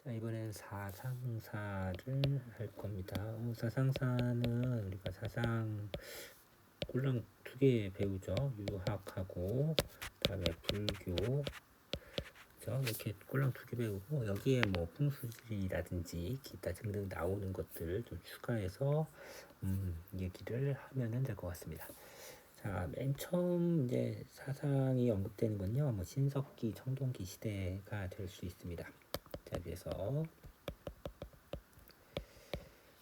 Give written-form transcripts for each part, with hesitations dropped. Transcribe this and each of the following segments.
자, 이번엔 사상사를 할 겁니다. 사상사는 우리가 사상 꼴랑 두 개 배우죠. 유학하고 그다음에 불교, 그죠? 이렇게 꼴랑 두 개 배우고 여기에 뭐 풍수지리라든지 기타 등등 나오는 것들 좀 추가해서 얘기를 하면은 될 것 같습니다. 자, 맨 처음 이제 사상이 언급되는 건요, 뭐 신석기, 청동기 시대가 될 수 있습니다. 자, 그래서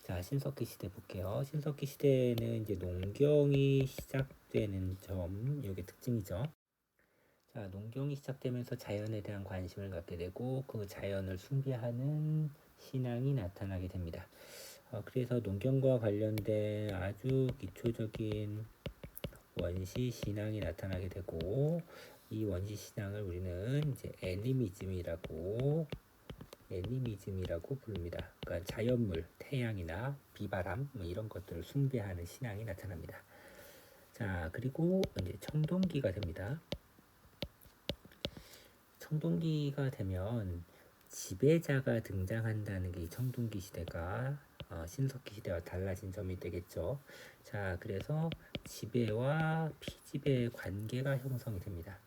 자, 신석기 시대 볼게요. 신석기 시대는 이제 농경이 시작되는 점, 이게 특징이죠. 자, 농경이 시작되면서 자연에 대한 관심을 갖게 되고 그 자연을 숭배하는 신앙이 나타나게 됩니다. 그래서 농경과 관련된 아주 기초적인 원시 신앙이 나타나게 되고 이 원시 신앙을 우리는 이제 애니미즘이라고 부릅니다. 그러니까 자연물, 태양이나 비바람 뭐 이런 것들을 숭배하는 신앙이 나타납니다. 자, 그리고 이제 청동기가 됩니다. 청동기가 되면 지배자가 등장한다는 게 이 청동기 시대가 신석기 시대와 달라진 점이 되겠죠. 자, 그래서 지배와 피지배의 관계가 형성이 됩니다.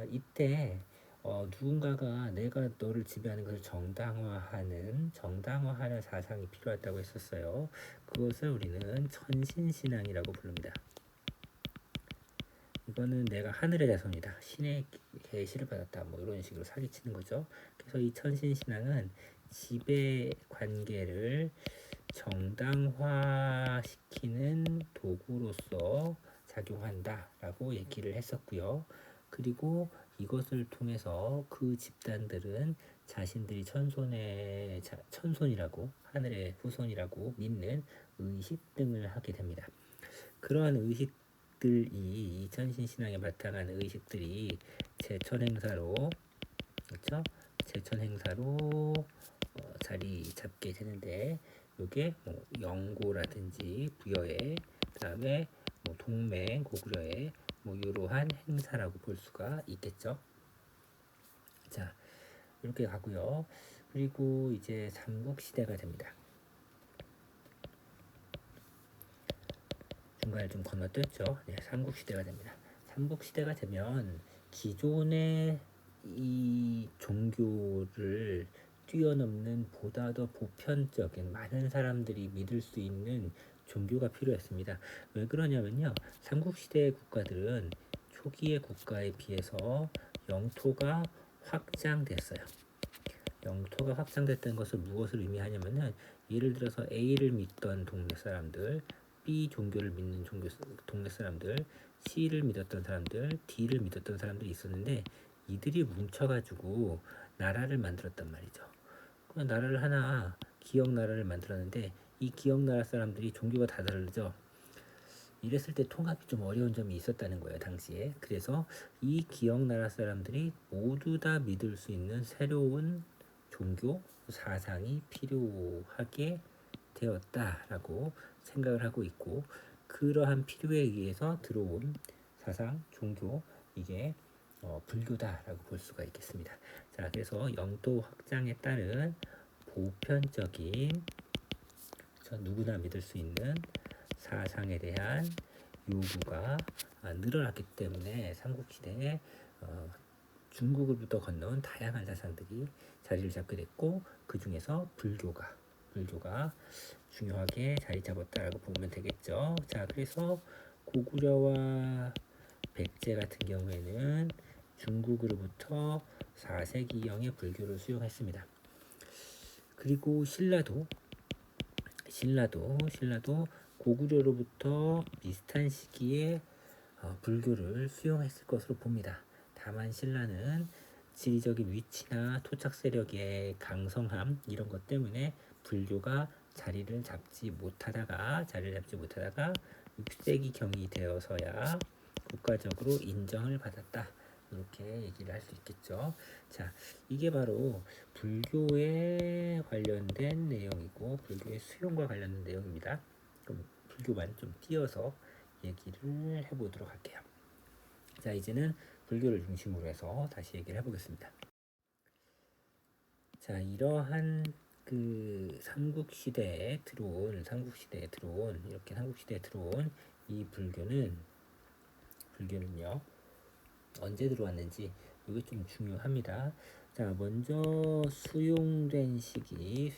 이때 누군가가 내가 너를 지배하는 것을 정당화하는 사상이 필요하다고 했었어요. 그것을 우리는 천신신앙이라고 부릅니다. 이거는 내가 하늘의 자손이다, 신의 계시를 받았다, 뭐 이런 식으로 사기치는 거죠. 그래서 이 천신신앙은 지배 관계를 정당화시키는 도구로서 작용한다라고 얘기를 했었고요. 그리고 이것을 통해서 그 집단들은 자신들이 천손이라고, 하늘의 후손이라고 믿는 의식 등을 하게 됩니다. 그러한 의식들이, 이 천신신앙에 바탕한 의식들이 제천행사로, 그렇죠? 제천행사로 자리 잡게 되는데, 요게 뭐 영고라든지 부여회, 그다음에 뭐 동맹, 고구려회, 뭐 이러한 행사라고 볼 수가 있겠죠. 자, 이렇게 가고요. 그리고 이제 삼국시대가 됩니다. 중간에 좀 건너뛰었죠. 네, 삼국시대가 됩니다. 삼국시대가 되면 기존의 이 종교를 뛰어넘는 보다 더 보편적인 많은 사람들이 믿을 수 있는 종교가 필요했습니다. 왜 그러냐면요, 삼국시대 국가들은 초기의 국가에 비해서 영토가 확장됐어요. 영토가 확장됐다는 것을 무엇을 의미하냐면은, 예를 들어서 A를 믿던 동네 사람들, B 종교를 믿는 동네 사람들, C를 믿었던 사람들, D를 믿었던 사람들이 있었는데, 이들이 뭉쳐가지고 나라를 만들었단 말이죠. 그 나라를 하나, 기역 나라를 만들었는데, 이 기역 나라 사람들이 종교가 다 다르죠. 이랬을 때 통합이 좀 어려운 점이 있었다는 거예요, 당시에. 그래서 이 기역 나라 사람들이 모두 다 믿을 수 있는 새로운 종교 사상이 필요하게 되었다라고 생각을 하고 있고, 그러한 필요에 의해서 들어온 사상, 종교, 이게 불교다라고 볼 수가 있겠습니다. 자, 그래서 영토 확장에 따른 보편적인, 누구나 믿을 수 있는 사상에 대한 요구가 늘어났기 때문에 삼국시대에 중국으로부터 건너온 다양한 사상들이 자리를 잡게 됐고, 그 중에서 불교가 중요하게 자리 잡았다라고 보면 되겠죠. 자, 그래서 고구려와 백제 같은 경우에는 중국으로부터 4세기경에 불교를 수용했습니다. 그리고 신라도 고구려로부터 비슷한 시기에 불교를 수용했을 것으로 봅니다. 다만 신라는 지리적인 위치나 토착 세력의 강성함 이런 것 때문에 불교가 자리를 잡지 못하다가 6세기 경이 되어서야 국가적으로 인정을 받았다, 이렇게 얘기를 할 수 있겠죠. 자, 이게 바로 불교에 관련된 내용이고 불교의 수용과 관련된 내용입니다. 그럼 불교만 좀 띄어서 얘기를 해보도록 할게요. 자, 이제는 불교를 중심으로 해서 다시 얘기를 해보겠습니다. 자, 이러한 그 삼국시대에 들어온 이렇게 삼국시대에 들어온 이 불교는요 언제 들어왔는지 이게 좀 중요합니다. 자, 먼저 수용된 시기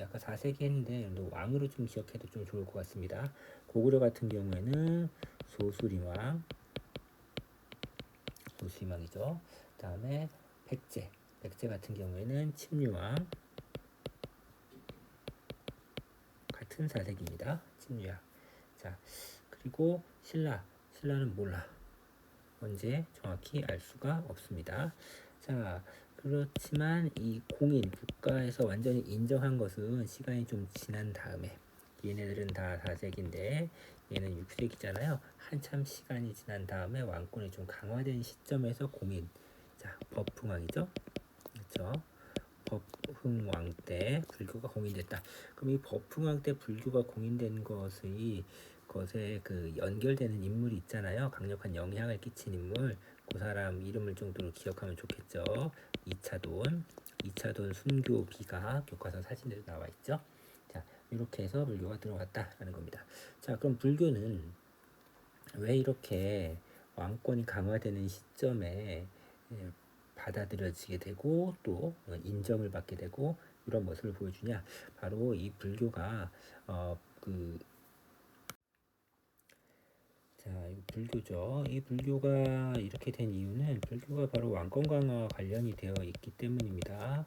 아까 4세기 했는데 왕으로 좀 기억해도 좀 좋을 것 같습니다. 고구려 같은 경우에는 소수림왕이죠. 다음에 백제 같은 경우에는 침류왕, 같은 4세기입니다. 침류왕. 자, 그리고 신라는 몰라. 언제 정확히 알 수가 없습니다. 자, 그렇지만 이 국가에서 완전히 인정한 것은 시간이 좀 지난 다음에, 얘네들은 다 4세기인데 얘는 6세기잖아요. 한참 시간이 지난 다음에 왕권이 좀 강화된 시점에서 자, 법흥왕이죠. 그렇죠? 법흥왕 때 불교가 공인됐다. 그럼 이 법흥왕 때 불교가 공인된 것에 그 연결되는 인물이 있잖아요. 강력한 영향을 끼친 인물. 그 사람 이름을 정도로 기억하면 좋겠죠. 이차돈 순교비가 교과서 사진으로 나와 있죠. 자, 이렇게 해서 불교가 들어갔다라는 겁니다. 자, 그럼 불교는 왜 이렇게 왕권이 강화되는 시점에 받아들여지게 되고 또 인정을 받게 되고 이런 모습을 보여주냐? 바로 이 불교가 이 불교죠. 이 불교가 이렇게 된 이유는 불교가 바로 왕권 강화와 관련이 되어 있기 때문입니다.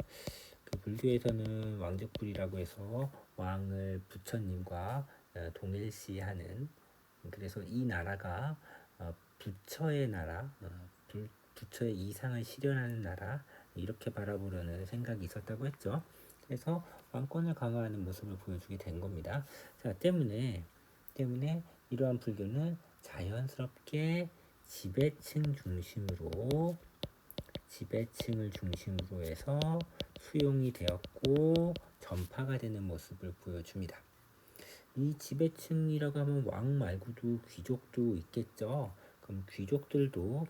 그 불교에서는 왕족불이라고 해서 왕을 부처님과 동일시하는, 그래서 이 나라가 부처의 나라, 부처의 이상을 실현하는 나라, 이렇게 바라보려는 생각이 있었다고 했죠. 그래서 왕권을 강화하는 모습을 보여주게 된 겁니다. 자, 때문에 이러한 불교는 자연스럽게 지배층을 중심으로 해서 수용이 되었고 전파가 되는 모습을 보여줍니다. 이 지배층이라고 하면 왕 말고도 귀족도 있겠죠. 그럼 귀족들도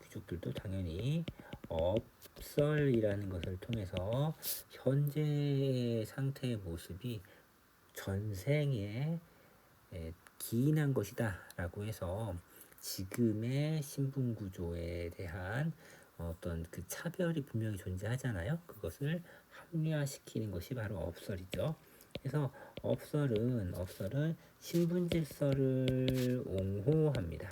당연히 업설이라는 것을 통해서 현재의 상태의 모습이 전생에 기인한 것이다 라고 해서 지금의 신분 구조에 대한 어떤 그 차별이 분명히 존재하잖아요. 그것을 합리화시키는 것이 바로 업설이죠. 그래서 업설은 신분질서를 옹호합니다.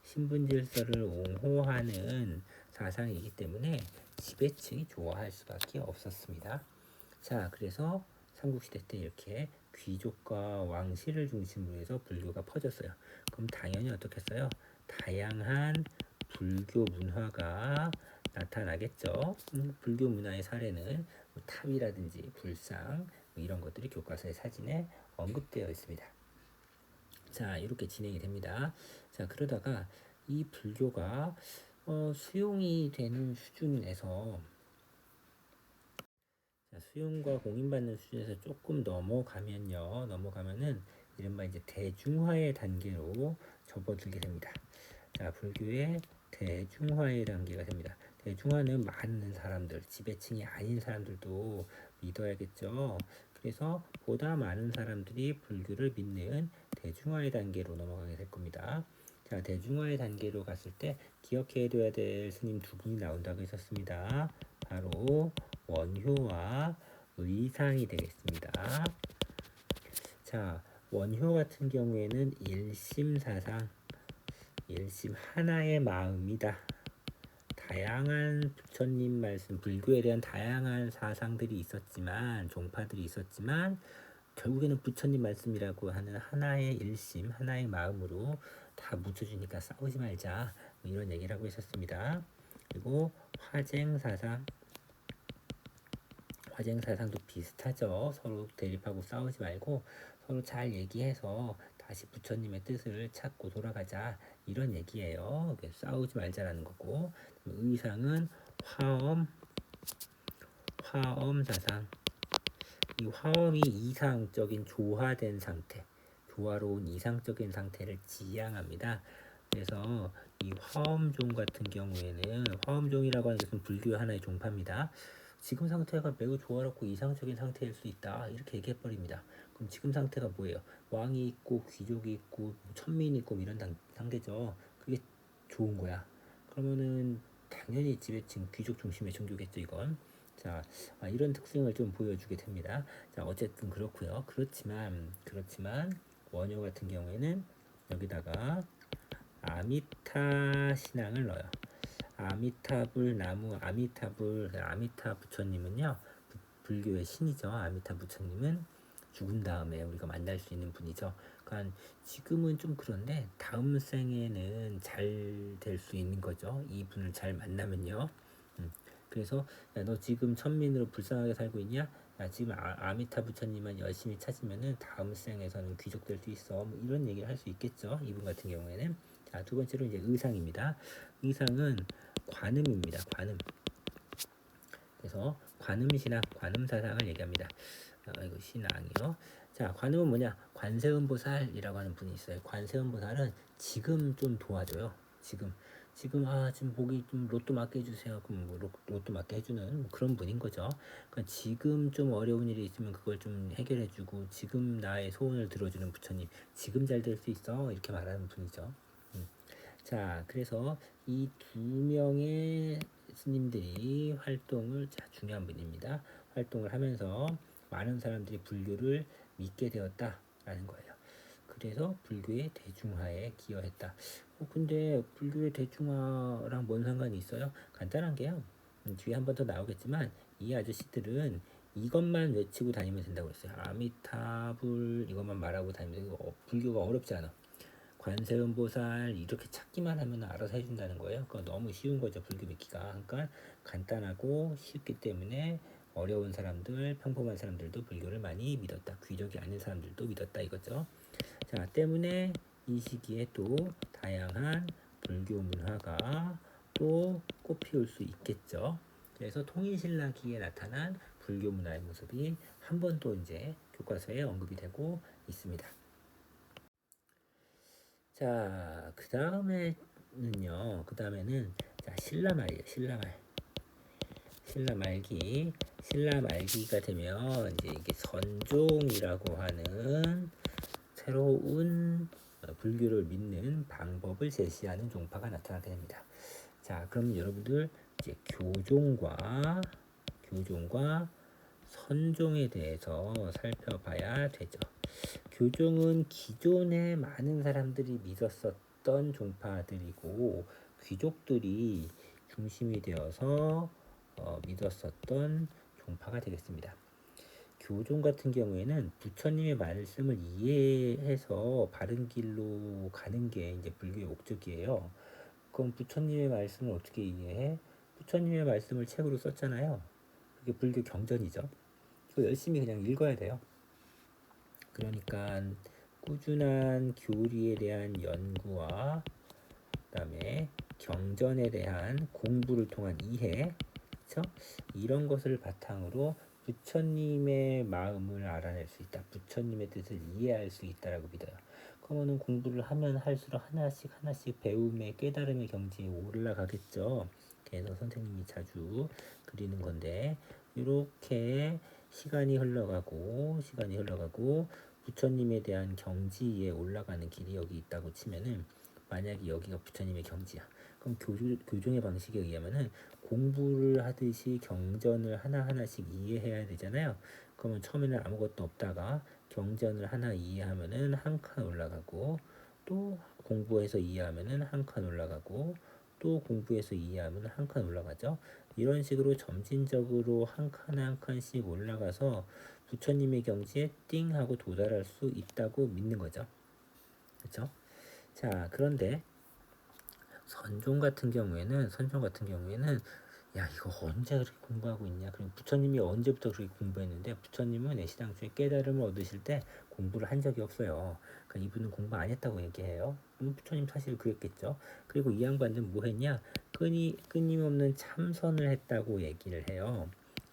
신분질서를 옹호하는 사상이기 때문에 지배층이 좋아할 수밖에 없었습니다. 자, 그래서 삼국시대 때 이렇게 귀족과 왕실을 중심으로 해서 불교가 퍼졌어요. 그럼 당연히 어떻게 했어요? 다양한 불교 문화가 나타나겠죠. 불교 문화의 사례는 탑이라든지 불상 이런 것들이 교과서의 사진에 언급되어 있습니다. 자, 이렇게 진행이 됩니다. 자, 그러다가 이 불교가 수용이 되는 수준에서, 수용과 공인받는 수준에서 조금 넘어가면은 이른바 이제 대중화의 단계로 접어들게 됩니다. 자, 불교의 대중화의 단계가 됩니다. 대중화는 많은 사람들, 지배층이 아닌 사람들도 믿어야겠죠. 그래서 보다 많은 사람들이 불교를 믿는 대중화의 단계로 넘어가게 될 겁니다. 자, 대중화의 단계로 갔을 때 기억해둬야 될 스님 두 분이 나온다고 했었습니다. 바로 원효와 의상이 되겠습니다. 자, 원효 같은 경우에는 일심사상, 일심 하나의 마음이다. 다양한 부처님 말씀, 불교에 대한 다양한 사상들이 있었지만, 종파들이 있었지만 결국에는 부처님 말씀이라고 하는 하나의 일심, 하나의 마음으로 다 묻혀주니까 싸우지 말자, 이런 얘기를 하고 있었습니다. 그리고 화쟁사상도 비슷하죠. 서로 대립하고 싸우지 말고 서로 잘 얘기해서 다시 부처님의 뜻을 찾고 돌아가자, 이런 얘기예요. 싸우지 말자라는 거고, 의상은 화엄사상. 이 화엄이 이상적인 조화된 상태, 조화로운 이상적인 상태를 지향합니다. 그래서 이 화엄종 같은 경우에는, 화엄종이라고 하는 것은 불교 하나의 종파입니다. 지금 상태가 매우 조화롭고 이상적인 상태일 수 있다 이렇게 얘기해 버립니다. 그럼 지금 상태가 뭐예요? 왕이 있고 귀족이 있고 뭐 천민이 있고 뭐 이런 상태죠. 그게 좋은 거야. 그러면은 당연히 지배층 귀족 중심의 종교겠죠 이건. 자, 이런 특징을 좀 보여주게 됩니다. 자, 어쨌든 그렇고요. 그렇지만 원효 같은 경우에는 여기다가 아미타 신앙을 넣어요. 아미타불 나무 아미타 부처님은요 불교의 신이죠. 아미타 부처님은 죽은 다음에 우리가 만날 수 있는 분이죠. 그러니까 지금은 좀 그런데 다음 생에는 잘 될 수 있는 거죠. 이 분을 잘 만나면요. 그래서 야, 너 지금 천민으로 불쌍하게 살고 있냐? 야, 지금 아미타 부처님만 열심히 찾으면은 다음 생에서는 귀족 될 수 있어. 뭐 이런 얘기를 할 수 있겠죠. 이분 같은 경우에는. 자, 두 번째로 이제 의상입니다. 의상은 관음입니다. 관음. 그래서 관음신앙, 관음사상을 얘기합니다. 이거 신앙이요. 자, 관음은 뭐냐? 관세음보살이라고 하는 분이 있어요. 관세음보살은 지금 좀 도와줘요. 지금 보기 좀 로또 맞게 해주세요. 그럼 뭐 로또 맞게 해주는 뭐 그런 분인 거죠. 그러니까 지금 좀 어려운 일이 있으면 그걸 좀 해결해주고 지금 나의 소원을 들어주는 부처님, 지금 잘 될 수 있어 이렇게 말하는 분이죠. 자, 그래서 이 두 명의 스님들이 중요한 분입니다. 활동을 하면서 많은 사람들이 불교를 믿게 되었다라는 거예요. 그래서 불교의 대중화에 기여했다. 근데 불교의 대중화랑 뭔 상관이 있어요? 간단한 게요. 뒤에 한 번 더 나오겠지만 이 아저씨들은 이것만 외치고 다니면 된다고 했어요. 아미타불 이것만 말하고 다니면 불교가 어렵지 않아. 관세음보살 이렇게 찾기만 하면 알아서 해준다는 거예요. 그러니까 너무 쉬운 거죠 불교 믿기가. 그러니까 간단하고 쉽기 때문에 어려운 사람들, 평범한 사람들도 불교를 많이 믿었다. 귀족이 아닌 사람들도 믿었다 이거죠. 자, 때문에 이 시기에 또 다양한 불교 문화가 또 꽃피울 수 있겠죠. 그래서 통일신라기에 나타난 불교 문화의 모습이 한 번 또 이제 교과서에 언급이 되고 있습니다. 자, 그 다음에는 자, 신라말이에요. 신라말기가 되면 이제 이게 선종이라고 하는 새로운 불교를 믿는 방법을 제시하는 종파가 나타나게 됩니다. 자, 그럼 여러분들 이제 교종과 선종에 대해서 살펴봐야 되죠. 교종은 기존에 많은 사람들이 믿었었던 종파들이고 귀족들이 중심이 되어서 믿었었던 종파가 되겠습니다. 교종 같은 경우에는 부처님의 말씀을 이해해서 바른 길로 가는 게 이제 불교의 목적이에요. 그럼 부처님의 말씀을 어떻게 이해해? 부처님의 말씀을 책으로 썼잖아요. 그게 불교 경전이죠. 그거 열심히 그냥 읽어야 돼요. 그러니까 꾸준한 교리에 대한 연구와 그다음에 경전에 대한 공부를 통한 이해, 그렇죠? 이런 것을 바탕으로 부처님의 마음을 알아낼 수 있다. 부처님의 뜻을 이해할 수 있다라고 믿어요. 그러면은 공부를 하면 할수록 하나씩 배움의 깨달음의 경지에 올라가겠죠. 그래서 선생님이 자주 그리는 건데 이렇게 시간이 흘러가고 부처님에 대한 경지에 올라가는 길이 여기 있다고 치면은 만약에 여기가 부처님의 경지야. 그럼 교종의 방식에 의하면은 공부를 하듯이 경전을 하나하나씩 이해해야 되잖아요. 그러면 처음에는 아무것도 없다가 경전을 하나 이해하면은 한 칸 올라가고 또 공부해서 이해하면은 한 칸 올라가고 또 공부해서 이해하면 한 칸 올라가죠. 이런 식으로 점진적으로 한 칸 한 칸씩 올라가서 부처님의 경지에 띵 하고 도달할 수 있다고 믿는 거죠. 그렇죠? 자, 그런데 선종 같은 경우에는 야, 이거 언제 그렇게 공부하고 있냐? 그리고 부처님이 언제부터 그렇게 공부했는데 부처님은 애시당초에 깨달음을 얻으실 때 공부를 한 적이 없어요. 그러니까 이분은 공부 안 했다고 얘기해요. 부처님 사실 그랬겠죠. 그리고 이 양반은 뭐 했냐? 끊임없는 참선을 했다고 얘기를 해요.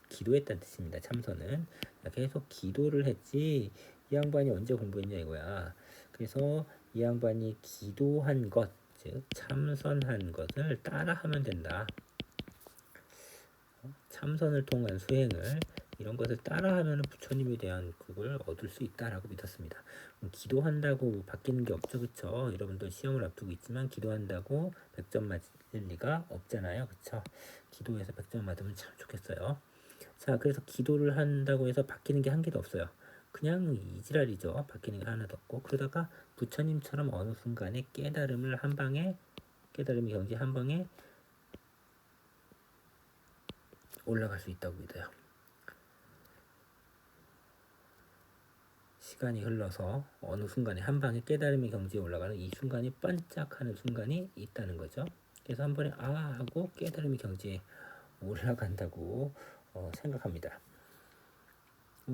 기도했다는 뜻입니다. 참선은. 계속 기도를 했지 이 양반이 언제 공부했냐 이거야. 그래서 이 양반이 기도한 것, 즉 참선한 것을 따라하면 된다. 참선을 통한 수행을 이런 것을 따라하면 부처님에 대한 그걸 얻을 수 있다라고 믿었습니다. 기도한다고 바뀌는 게 없죠, 그쵸? 여러분들 시험을 앞두고 있지만 기도한다고 100점 맞을 리가 없잖아요, 그쵸? 기도해서 100점 맞으면 참 좋겠어요. 자, 그래서 기도를 한다고 해서 바뀌는 게 한 개도 없어요. 그냥 이지랄이죠. 바뀌는 게 하나도 없고. 그러다가 부처님처럼 어느 순간에 깨달음을 한 방에, 깨달음의 경지 한 방에 올라갈 수 있다고 믿어요. 시간이 흘러서 어느 순간에 한 방에 깨달음의 경지에 올라가는 이 순간이 반짝하는 순간이 있다는 거죠. 그래서 한 번에 아 하고 깨달음의 경지에 올라간다고 생각합니다.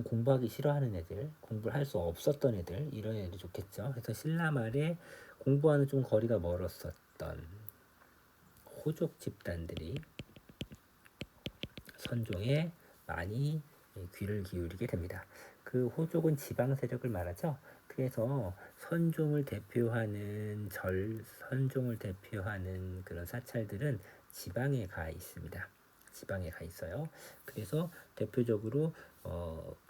공부하기 싫어하는 애들, 공부를 할 수 없었던 애들, 이런 애들이 좋겠죠. 그래서 신라 말에 공부와는 좀 거리가 멀었었던 호족 집단들이 선종에 많이 귀를 기울이게 됩니다. 그 호족은 지방 세력을 말하죠. 그래서 선종을 대표하는 선종을 대표하는 그런 사찰들은 지방에 가 있습니다. 지방에 가 있어요. 그래서 대표적으로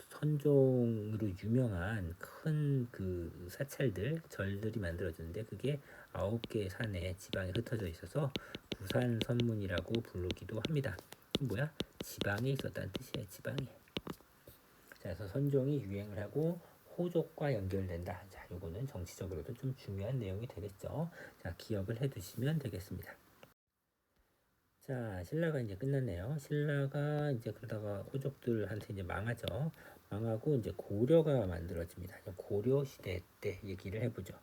선종으로 유명한 큰 그 사찰들, 절들이 만들어졌는데 그게 9개 산에 지방에 흩어져 있어서 부산 선문이라고 부르기도 합니다. 뭐야? 지방에 있었다는 뜻이에요. 지방에. 자, 그래서 선종이 유행을 하고 호족과 연결된다. 자, 요거는 정치적으로도 좀 중요한 내용이 되겠죠. 자, 기억을 해두시면 되겠습니다. 자, 신라가 이제 끝났네요. 신라가 이제 그러다가 호족들한테 이제 망하죠. 망하고 이제 고려가 만들어집니다. 고려 시대 때 얘기를 해보죠.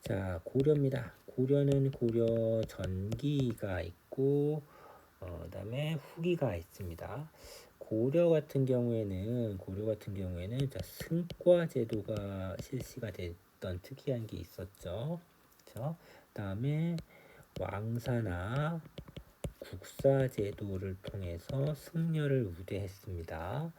자, 고려입니다. 고려는 고려 전기가 있고 그다음에 후기가 있습니다. 고려 같은 경우에는 자, 승과 제도가 실시가 됐던 특이한 게 있었죠. 그렇죠? 그다음에 왕사나 국사 제도를 통해서 승려를 우대했습니다.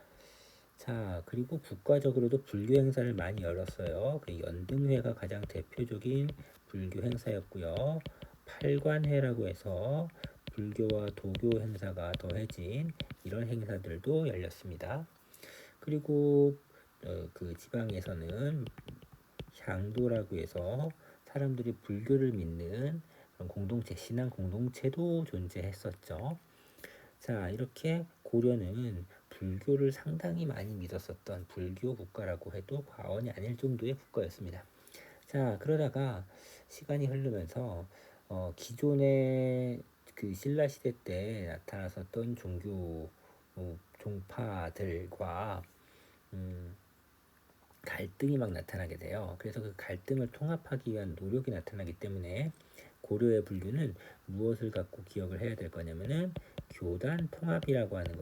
자, 그리고 국가적으로도 불교 행사를 많이 열었어요. 그 연등회가 가장 대표적인 불교 행사였고요. 팔관회라고 해서 불교와 도교 행사가 더해진 이런 행사들도 열렸습니다. 그리고 그 지방에서는 향도라고 해서 사람들이 불교를 믿는 그런 공동체, 신앙 공동체도 존재했었죠. 자, 이렇게 고려는 불교를 상당히 많이 믿었었던 불교 국가라고 해도 과언이 아닐 정도의 국가였습니다. 자, 그러다가 시간이 흐르면서 기존의 그 신라 시대 때 나타났었던 종교 종파들과 갈등이 막 나타나게 돼요. 그래서 그 갈등을 통합하기 위한 노력이 나타나기 때문에 고려의 불교는 무엇을 갖고 기억을 해야 될 거냐면은 교단 통합이라고 하는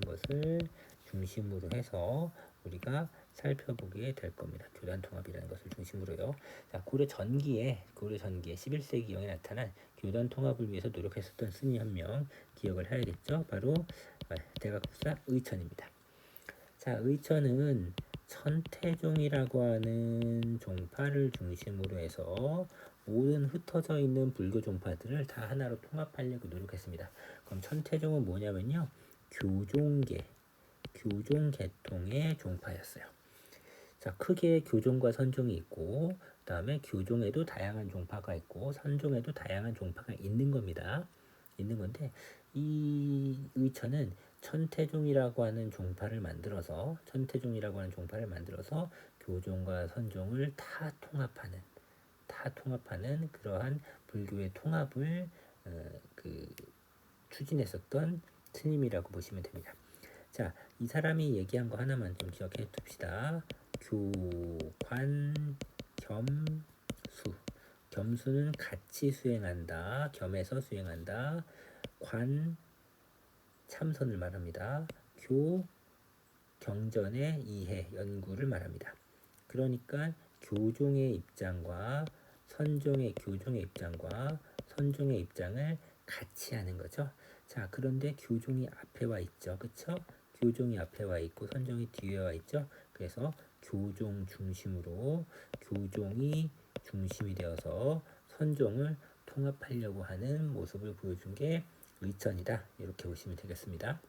것을 중심으로 해서 우리가 살펴보게 될 겁니다. 교단 통합이라는 것을 중심으로요. 자, 고려 전기에 11세기경에 나타난 교단 통합을 위해서 노력했었던 스님 한 명 기억을 해야겠죠. 바로 대각국사 의천입니다. 자, 의천은 천태종이라고 하는 종파를 중심으로 해서 모든 흩어져 있는 불교 종파들을 다 하나로 통합하려고 노력했습니다. 그럼 천태종은 뭐냐면요, 교종계통의 종파였어요. 자, 크게 교종과 선종이 있고, 그 다음에 교종에도 다양한 종파가 있고, 선종에도 다양한 종파가 있는 겁니다. 있는 건데, 이 의천은 천태종이라고 하는 종파를 만들어서 교종과 선종을 다 통합하는 그러한 불교의 통합을 추진했었던 스님이라고 보시면 됩니다. 자, 이 사람이 얘기한 거 하나만 좀 기억해 둡시다. 교관 겸수. 겸수는 같이 수행한다. 겸해서 수행한다. 관 참선을 말합니다. 교 경전의 이해, 연구를 말합니다. 그러니까 교종의 입장과 교종의 입장과 선종의 입장을 같이 하는 거죠. 자, 그런데 교종이 앞에 와 있죠. 그쵸? 교종이 앞에 와 있고 선종이 뒤에 와 있죠. 그래서 교종이 중심이 되어서 선종을 통합하려고 하는 모습을 보여준 게 의천이다. 이렇게 보시면 되겠습니다.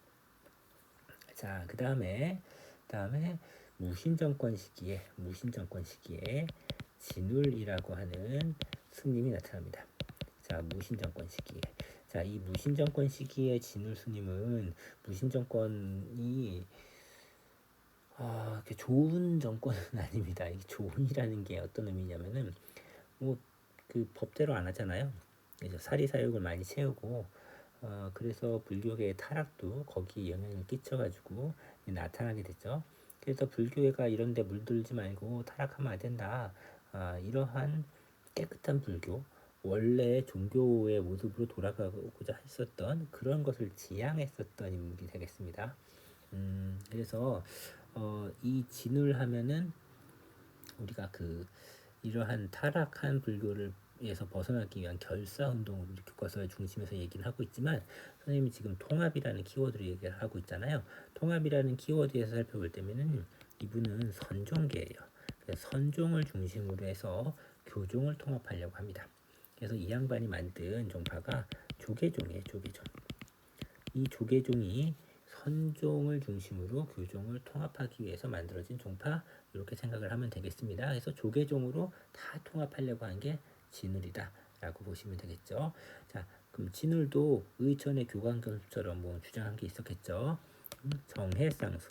자, 그다음에 무신정권 시기에 진울이라고 하는 스님이 나타납니다. 자, 무신정권 시기에. 자, 이 무신정권 시기에 진울 스님은 무신정권이 이렇게 좋은 정권은 아닙니다. 이 좋은이라는 게 어떤 의미냐면은 뭐 그 법대로 안 하잖아요. 그래서 사리사욕을 많이 채우고 그래서 불교계의 타락도 거기에 영향을 끼쳐가지고 나타나게 됐죠. 그래서 불교회가 이런데 물들지 말고 타락하면 안 된다. 이러한 깨끗한 불교, 원래 종교의 모습으로 돌아가고자 했었던 그런 것을 지향했었던 인물이 되겠습니다. 그래서 이 진을 하면은 우리가 이러한 타락한 불교를 에서 벗어나기 위한 결사 운동을 우리 교과서의 중심에서 얘기를 하고 있지만 선생님이 지금 통합이라는 키워드를 얘기를 하고 있잖아요. 통합이라는 키워드에서 살펴볼 때면은 이분은 선종계예요. 그래서 선종을 중심으로 해서 교종을 통합하려고 합니다. 그래서 이 양반이 만든 종파가 조계종이에요. 조계종. 이 조계종이 선종을 중심으로 교종을 통합하기 위해서 만들어진 종파, 이렇게 생각을 하면 되겠습니다. 그래서 조계종으로 다 통합하려고 한 게 진울이다 라고 보시면 되겠죠. 자, 그럼 진울도 의천의 교광견수처럼 뭐 주장한 게 있었겠죠. 정해쌍수.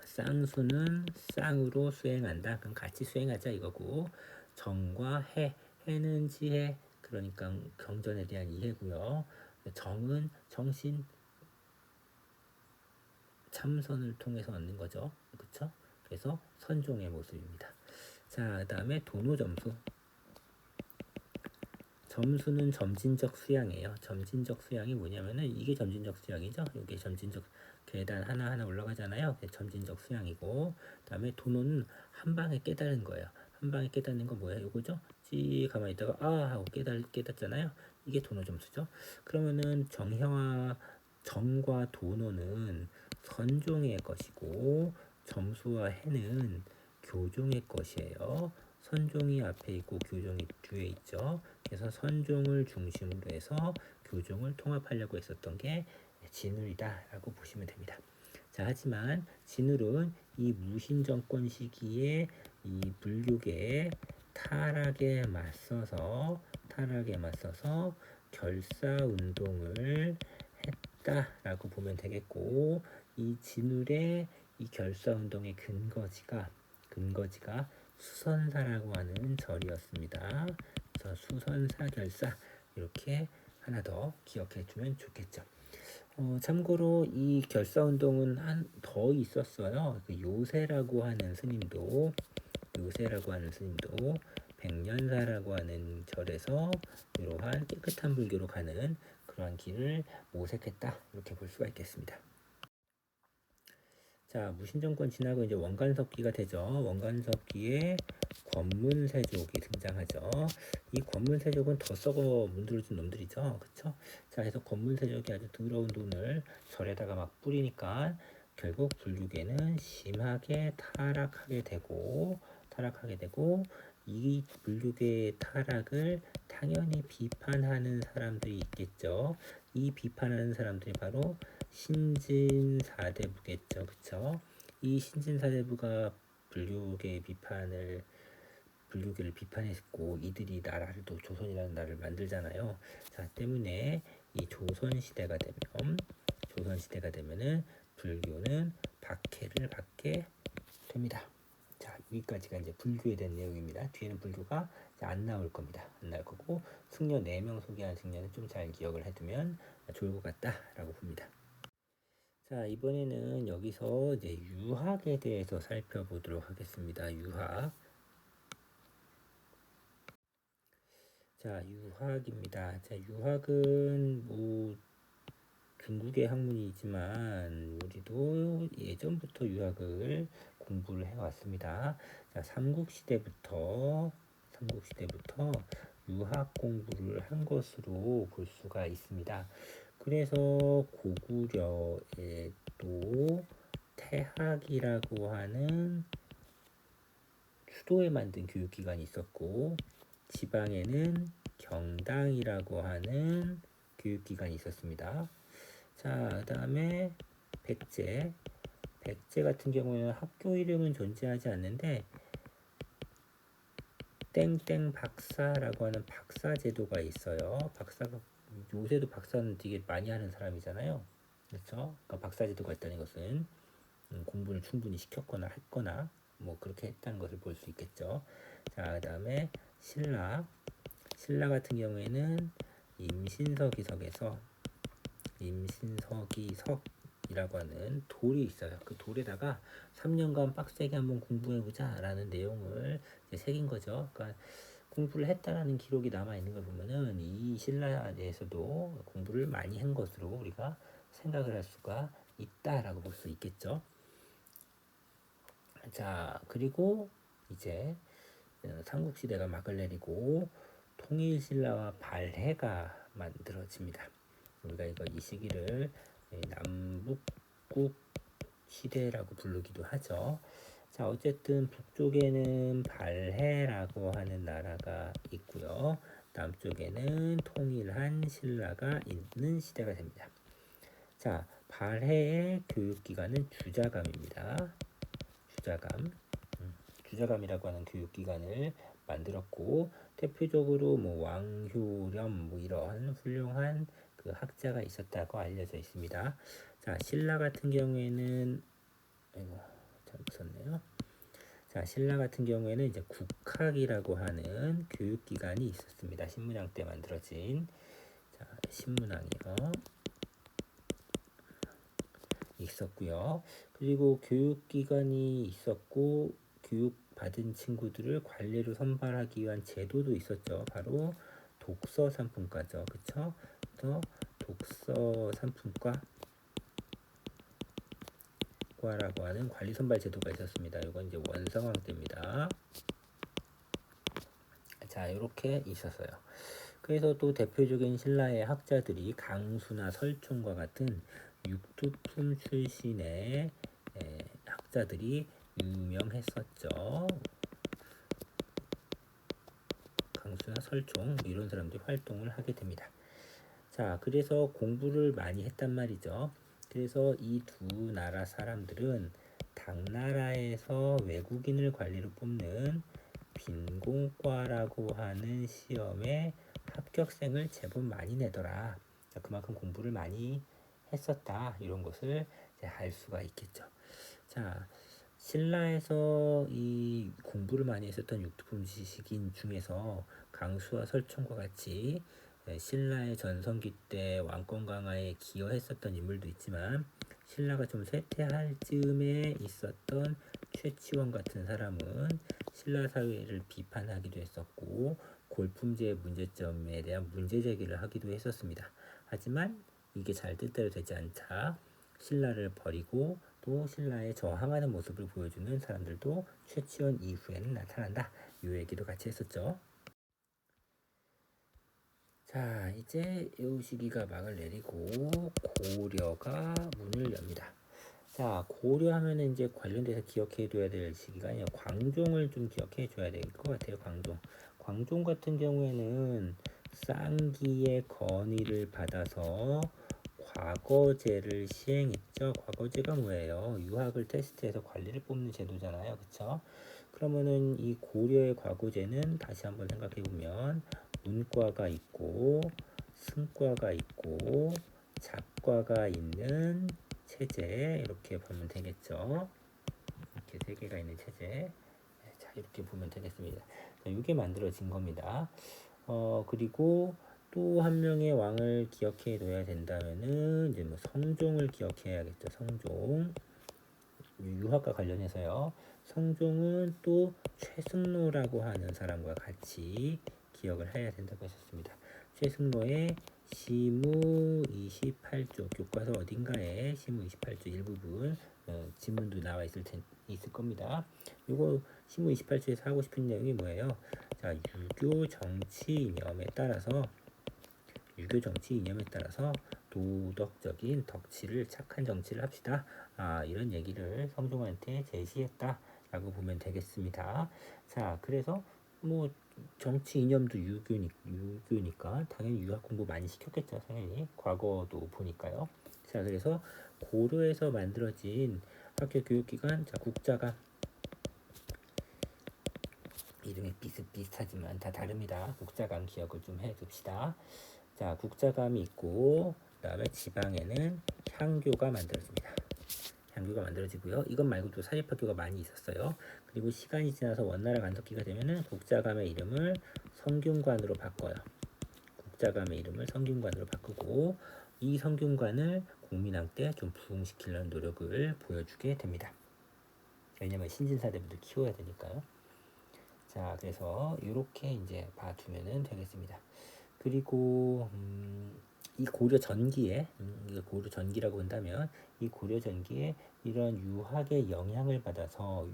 쌍수는 쌍으로 수행한다. 그럼 같이 수행하자 이거고, 정과 해는 지혜, 그러니까 경전에 대한 이해고요. 정은 정신 참선을 통해서 얻는 거죠. 그렇죠? 그래서 선종의 모습입니다. 자, 그다음에 도노점수. 점수는 점진적 수양이에요. 점진적 수양이 뭐냐면은 이게 점진적 수양이죠. 이게 점진적 계단 하나하나 올라가잖아요. 점진적 수양이고, 그다음에 도노는 한 방에 깨달은 거예요. 한 방에 깨닫는 건 뭐예요? 이거죠? 가만히 있다가 하고 깨닫잖아요. 이게 도노 점수죠. 그러면은 정과 도노는 선종의 것이고 점수와 해는 교종의 것이에요. 선종이 앞에 있고 교종이 뒤에 있죠. 그래서 선종을 중심으로 해서 교종을 통합하려고 했었던 게 진울이다라고 보시면 됩니다. 자, 하지만 진울은 이 무신정권 시기에 이 불교계의 타락에 맞서서 결사 운동을 했다라고 보면 되겠고, 이 진울의 이 결사 운동의 근거지가 수선사라고 하는 절이었습니다. 그래서 수선사 결사, 이렇게 하나 더 기억해 주면 좋겠죠. 참고로 이 결사 운동은 더 있었어요. 요새라고 하는 스님도 백년사라고 하는 절에서 이러한 깨끗한 불교로 가는 그러한 길을 모색했다, 이렇게 볼 수가 있겠습니다. 자, 무신정권 지나고 이제 원간섭기가 되죠. 원간섭기에 권문세족이 등장하죠. 이 권문세족은 더 썩어 문드러진 놈들이죠. 그쵸? 자, 그래서 권문세족이 아주 더러운 돈을 절에다가 막 뿌리니까 결국 불교계는 심하게 타락하게 되고, 이 불교계의 타락을 당연히 비판하는 사람들이 있겠죠. 이 비판하는 사람들이 바로 신진사대부겠죠. 그쵸? 이 신진사대부가 불교계를 비판했고, 이들이 나라를 또 조선이라는 나라를 만들잖아요. 자, 때문에 이 조선시대가 되면은 불교는 박해를 받게 됩니다. 자, 여기까지가 이제 불교에 대한 내용입니다. 뒤에는 불교가 안 나올 겁니다. 안 나올 거고, 승려 4명 소개한 승려는 좀 잘 기억을 해두면 좋을 것 같다라고 봅니다. 자, 이번에는 여기서 이제 유학에 대해서 살펴보도록 하겠습니다. 유학. 자, 유학입니다. 자, 유학은 뭐 중국의 학문이지만 우리도 예전부터 유학을 공부를 해왔습니다. 자, 삼국시대부터 유학 공부를 한 것으로 볼 수가 있습니다. 그래서 고구려에 또 태학이라고 하는 수도에 만든 교육기관이 있었고, 지방에는 경당이라고 하는 교육기관이 있었습니다. 자, 그 다음에 백제. 백제 같은 경우에는 학교 이름은 존재하지 않는데 땡땡 박사라고 하는 박사 제도가 있어요. 박사가 요새도 박사는 되게 많이 하는 사람이잖아요. 그렇죠? 그러니까 박사 제도가 있다는 것은 공부를 충분히 시켰거나 했거나 뭐 그렇게 했다는 것을 볼 수 있겠죠. 자, 그다음에 신라. 신라 같은 경우에는 임신서기석에서 임신서기석이라고 하는 돌이 있어요. 그 돌에다가 3년간 빡세게 한번 공부해보자 라는 내용을 이제 새긴 거죠. 그러니까 공부를 했다라는 기록이 남아있는 걸 보면은 이 신라에서도 공부를 많이 한 것으로 우리가 생각을 할 수가 있다라고 볼 수 있겠죠. 자, 그리고 이제 삼국시대가 막을 내리고 통일신라와 발해가 만들어집니다. 우리가 이 시기를 남북국 시대라고 부르기도 하죠. 자, 어쨌든 북쪽에는 발해라고 하는 나라가 있고요. 남쪽에는 통일한 신라가 있는 시대가 됩니다. 자, 발해의 교육기관은 주자감입니다. 주자감. 주자감이라고 하는 교육기관을 만들었고, 대표적으로 뭐 왕효렴 뭐 이런 훌륭한 그 학자가 있었다고 알려져 있습니다. 자, 신라 같은 경우에는 아이고 잘못 썼네요. 자, 신라 같은 경우에는 이제 국학이라고 하는 교육기관이 있었습니다. 신문왕 때 만들어진 자, 신문왕이요. 있었고요. 그리고 교육기관이 있었고 교육 받은 친구들을 관리로 선발하기 위한 제도도 있었죠. 바로 독서 상품과죠. 그쵸? 또 독서 상품과라고 하는 관리 선발 제도가 있었습니다. 이건 이제 원성왕 때입니다. 자, 이렇게 있었어요. 그래서 또 대표적인 신라의 학자들이 강수나 설총과 같은 육두품 출신의 학자들이 유명했었죠. 강수나 설총 이런 사람들이 활동을 하게 됩니다. 자, 그래서 공부를 많이 했단 말이죠. 그래서 이 두 나라 사람들은 당나라에서 외국인을 관리로 뽑는 빈공과라고 하는 시험에 합격생을 제법 많이 내더라. 자, 그만큼 공부를 많이 했었다. 이런 것을 이제 알 수가 있겠죠. 자, 신라에서 이 공부를 많이 했었던 육두품 지식인 중에서 강수와 설총과 같이 신라의 전성기 때 왕권 강화에 기여했었던 인물도 있지만 신라가 좀 쇠퇴할 즈음에 있었던 최치원 같은 사람은 신라 사회를 비판하기도 했었고 골품제의 문제점에 대한 문제 제기를 하기도 했었습니다. 하지만 이게 잘 뜻대로 되지 않자 신라를 버리고 또 신라에 저항하는 모습을 보여주는 사람들도 최치원 이후에는 나타난다. 이 얘기도 같이 했었죠. 자, 이제 이 시기가 막을 내리고 고려가 문을 엽니다. 자, 고려하면 이제 관련돼서 기억해둬야 될 시기가 아니에요. 광종을 좀 기억해줘야 될 것 같아요. 광종. 광종 같은 경우에는 쌍기의 건의를 받아서 과거제를 시행했죠. 과거제가 뭐예요? 유학을 테스트해서 관리를 뽑는 제도잖아요. 그쵸? 그러면은 이 고려의 과거제는 다시 한번 생각해 보면 문과가 있고 승과가 있고 작과가 있는 체제 이렇게 보면 되겠죠. 이렇게 세 개가 있는 체제. 자, 이렇게 보면 되겠습니다. 자, 이게 만들어진 겁니다. 그리고 또 한 명의 왕을 기억해 둬야 된다면은 이제 뭐 성종을 기억해야겠죠. 성종. 유학과 관련해서요. 성종은 또 최승로라고 하는 사람과 같이 기억을 해야 된다고 했었습니다. 최승로의 시무 28조 교과서 어딘가에 시무 28조 일부분 지문도 나와 있을 겁니다. 이거 시무 28조에서 하고 싶은 내용이 뭐예요? 자, 유교 정치 이념에 따라서 도덕적인 덕치를 착한 정치를 합시다. 이런 얘기를 성종한테 제시했다. 라고 보면 되겠습니다. 자, 그래서 뭐 정치 이념도 유교니까 당연히 유학 공부 많이 시켰겠죠. 당연히 과거도 보니까요. 자, 그래서 고려에서 만들어진 학교 교육기관, 자, 국자감, 이름이 비슷비슷하지만 다 다릅니다. 국자감 기억을 좀 해둡시다. 자, 국자감이 있고 그다음에 지방에는 향교가 만들어집니다. 향교가 만들어지고요. 이것 말고도 사립학교가 많이 있었어요. 그리고 시간이 지나서 원나라 간섭기가 되면은 국자감의 이름을 성균관으로 바꿔요. 국자감의 이름을 성균관으로 바꾸고 이 성균관을 공민왕 때 좀 부흥시키려는 노력을 보여주게 됩니다. 왜냐면 신진사대부도 키워야 되니까요. 자, 그래서 이렇게 이제 봐두면 되겠습니다. 그리고 이 고려 전기에 이거 고려 전기라고 한다면 이 고려 전기에 이런 유학의 영향을 받아서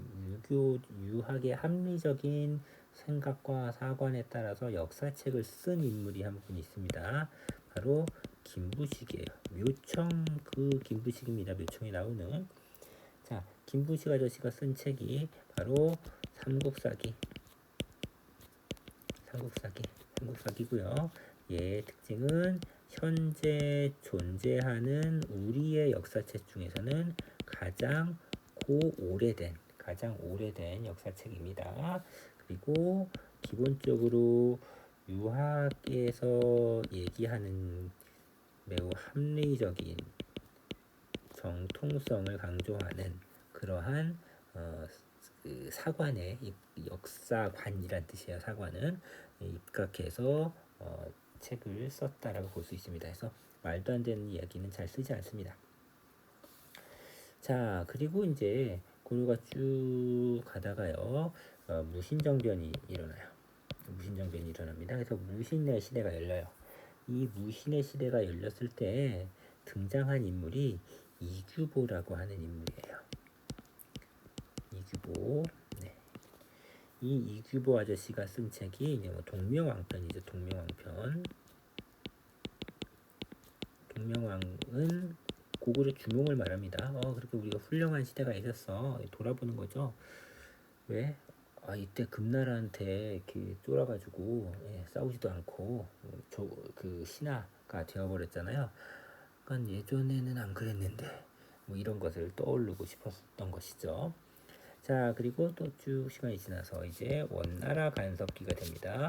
유학의 합리적인 생각과 사관에 따라서 역사책을 쓴 인물이 한 분 있습니다. 바로 김부식이에요. 묘청 그 김부식입니다. 묘청에 나오는 자 김부식 아저씨가 쓴 책이 바로 삼국사기 삼국사기고요. 얘의 특징은 현재 존재하는 우리의 역사책 중에서는 가장 오래된 역사책입니다. 그리고 기본적으로 유학에서 얘기하는 매우 합리적인 정통성을 강조하는 그러한 그 사관의 역사관이란 뜻이에요. 사관은 입각해서 책을 썼다라고 볼 수 있습니다. 그래서 말도 안 되는 이야기는 잘 쓰지 않습니다. 자, 그리고 이제 고려가 쭉 가다가요, 무신정변이 일어나요. 무신정변이 일어납니다. 그래서 무신의 시대가 열려요. 이 무신의 시대가 열렸을 때 등장한 인물이 이규보라고 하는 인물이에요. 이규보. 네. 이 이규보 아저씨가 쓴 책이 이제 뭐 동명왕편이죠. 동명왕편. 동명왕은 고구려 주몽을 말합니다. 그렇게 우리가 훌륭한 시대가 있었어. 돌아보는 거죠. 왜? 이때 금나라한테 이렇게 쫄아가지고 싸우지도 않고 그 신하가 되어버렸잖아요. 그러니까 예전에는 안 그랬는데 뭐 이런 것을 떠오르고 싶었던 것이죠. 자, 그리고 또 쭉 시간이 지나서 이제 원나라 간섭기가 됩니다.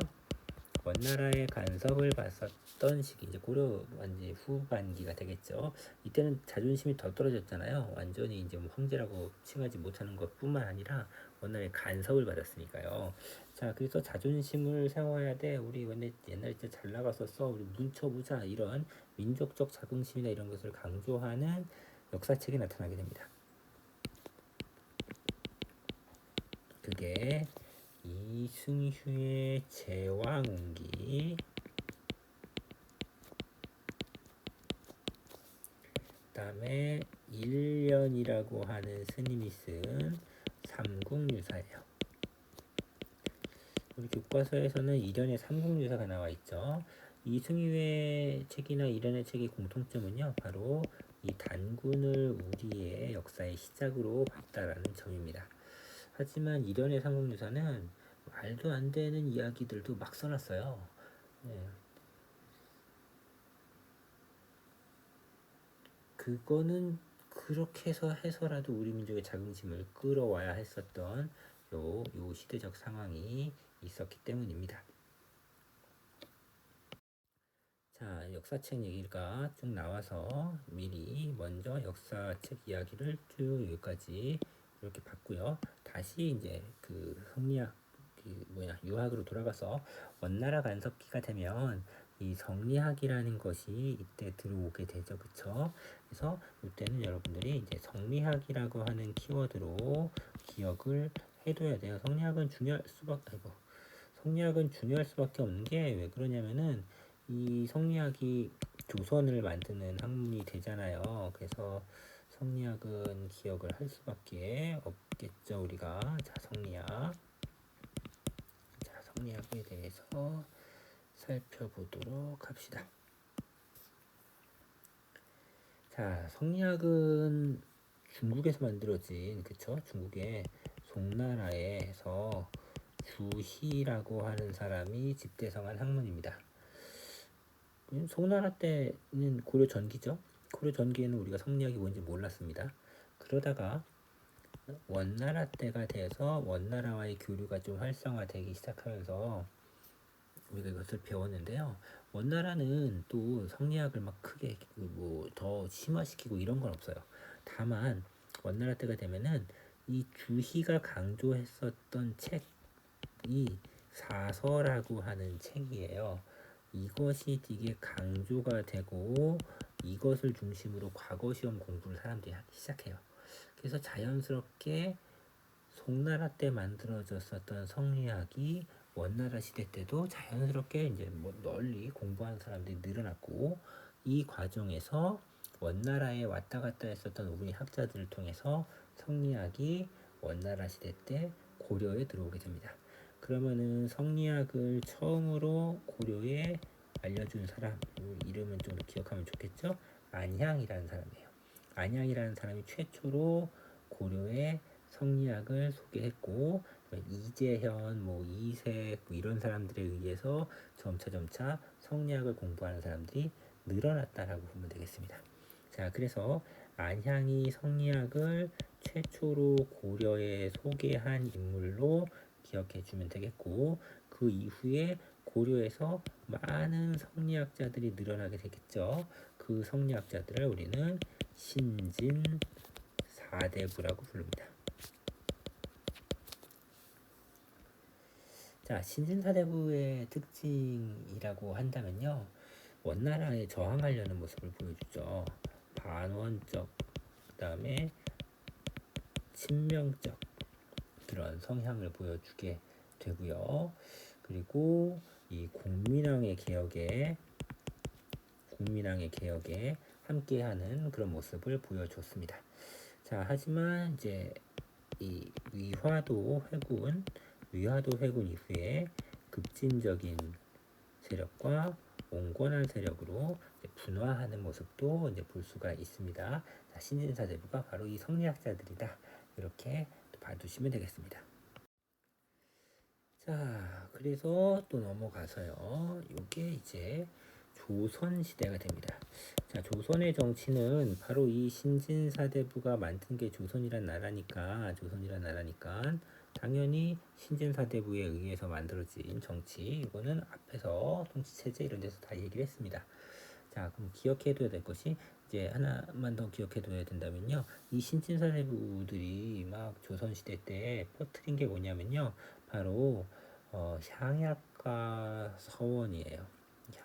원나라의 간섭을 받았던 시기, 이제 고려 완전 후반기가 되겠죠. 이때는 자존심이 더 떨어졌잖아요. 완전히 이제 뭐 황제라고 칭하지 못하는 것뿐만 아니라 원나라의 간섭을 받았으니까요. 자, 그래서 자존심을 세워야 돼. 우리 옛날에 진짜 잘 나갔었어. 우리 뭉쳐보자. 이런 민족적 자긍심이나 이런 것을 강조하는 역사책이 나타나게 됩니다. 그게 이승휴의 제왕운기, 그 다음에 일련이라고 하는 스님이 쓴 삼국유사예요. 우리 교과서에서는 일련의 삼국유사가 나와 있죠. 이승휴의 책이나 일련의 책의 공통점은요, 바로 이 단군을 우리의 역사의 시작으로 봤다라는 점입니다. 하지만 일련의 삼국유사는 말도 안 되는 이야기들도 막 써놨어요. 네. 그거는 그렇게 해서라도 우리 민족의 자긍심을 끌어와야 했었던 요 시대적 상황이 있었기 때문입니다. 자, 역사책 얘기가 쭉 나와서 미리 먼저 역사책 이야기를 쭉 여기까지 이렇게 봤고요. 다시 이제 그 성리학 유학으로 돌아가서 원나라 간섭기가 되면 이 성리학이라는 것이 이때 들어오게 되죠. 그쵸? 그래서 이때는 여러분들이 이제 성리학이라고 하는 키워드로 기억을 해둬야 돼요. 성리학은 중요할 수밖에 없는 게 왜 그러냐면은 이 성리학이 조선을 만드는 학문이 되잖아요. 그래서 성리학은 기억을 할 수밖에 없겠죠. 우리가 자 성리학에 대해서 살펴보도록 합시다. 자, 성리학은 중국에서 만들어진, 그쵸? 중국의 송나라에서 주희라고 하는 사람이 집대성한 학문입니다. 송나라 때는 고려 전기죠. 고려 전기에는 우리가 성리학이 뭔지 몰랐습니다. 그러다가 원나라 때가 돼서 원나라와의 교류가 좀 활성화되기 시작하면서 우리가 이것을 배웠는데요. 원나라는 또 성리학을 막 크게 뭐 더 심화시키고 이런 건 없어요. 다만 원나라 때가 되면은 이 주희가 강조했었던 책이 사서라고 하는 책이에요. 이것이 되게 강조가 되고 이것을 중심으로 과거 시험 공부를 사람들이 하기 시작해요. 그래서 자연스럽게 송나라 때 만들어졌었던 성리학이 원나라 시대 때도 자연스럽게 이제 뭐 널리 공부하는 사람들이 늘어났고, 이 과정에서 원나라에 왔다 갔다 했었던 우리 학자들을 통해서 성리학이 원나라 시대 때 고려에 들어오게 됩니다. 그러면은 성리학을 처음으로 고려에 알려준 사람, 이름은 좀 기억하면 좋겠죠? 안향이라는 사람이에요. 안향이라는 사람이 최초로 고려에 성리학을 소개했고, 이재현, 뭐 이색 뭐 이런 사람들에 의해서 점차 성리학을 공부하는 사람들이 늘어났다라고 보면 되겠습니다. 자, 그래서 안향이 성리학을 최초로 고려에 소개한 인물로 기억해 주면 되겠고, 그 이후에 고려에서 많은 성리학자들이 늘어나게 되겠죠. 그 성리학자들을 우리는 신진 사대부라고 부릅니다. 자, 신진사대부의 특징이라고 한다면요, 원나라에 저항하려는 모습을 보여주죠. 반원적, 그 다음에 친명적 그런 성향을 보여주게 되고요. 그리고 이 국민왕의 개혁에 함께하는 그런 모습을 보여줬습니다. 자, 하지만 이제 이 위화도 회군 이후에 급진적인 세력과 온건한 세력으로 분화하는 모습도 이제 볼 수가 있습니다. 자, 신진사대부가 바로 이 성리학자들이다, 이렇게 봐두시면 되겠습니다. 자, 그래서 또 넘어가서요, 이게 이제 조선 시대가 됩니다. 자, 조선의 정치는 바로 이 신진사대부가 만든 게 조선이란 나라니까 당연히 신진사대부에 의해서 만들어진 정치, 이거는 앞에서 통치체제 이런 데서 다 얘기를 했습니다. 자, 그럼 기억해둬야 될 것이 이제 하나만 더 기억해둬야 된다면요, 이 신진사대부들이 막 조선시대 때 퍼뜨린 게 뭐냐면요, 바로 향약과 서원이에요.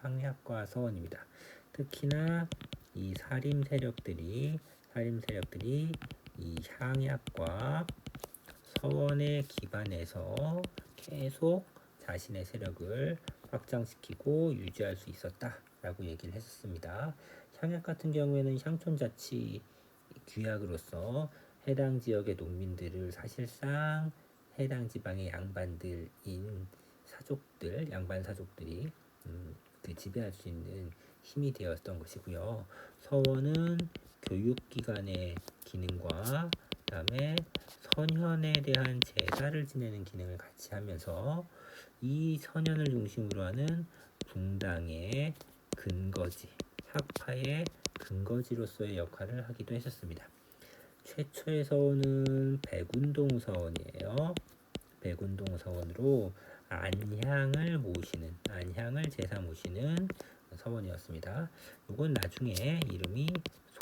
향약과 서원입니다. 특히나 이 살림 세력들이 이 향약과 서원에 기반해서 계속 자신의 세력을 확장시키고 유지할 수 있었다라고 얘기를 했었습니다. 향약 같은 경우에는 향촌자치 규약으로서 해당 지역의 농민들을 사실상 해당 지방의 양반들인 양반 사족들이 그 지배할 수 있는 힘이 되었던 것이고요. 서원은 교육기관의 기능과 그다음에 선현에 대한 제사를 지내는 기능을 같이 하면서 이 선현을 중심으로 하는 붕당의 근거지, 학파의 근거지로서의 역할을 하기도 했었습니다. 최초의 서원은 백운동 서원이에요. 백운동 서원으로 안향을 제사 모시는 서원이었습니다. 이건 나중에 이름이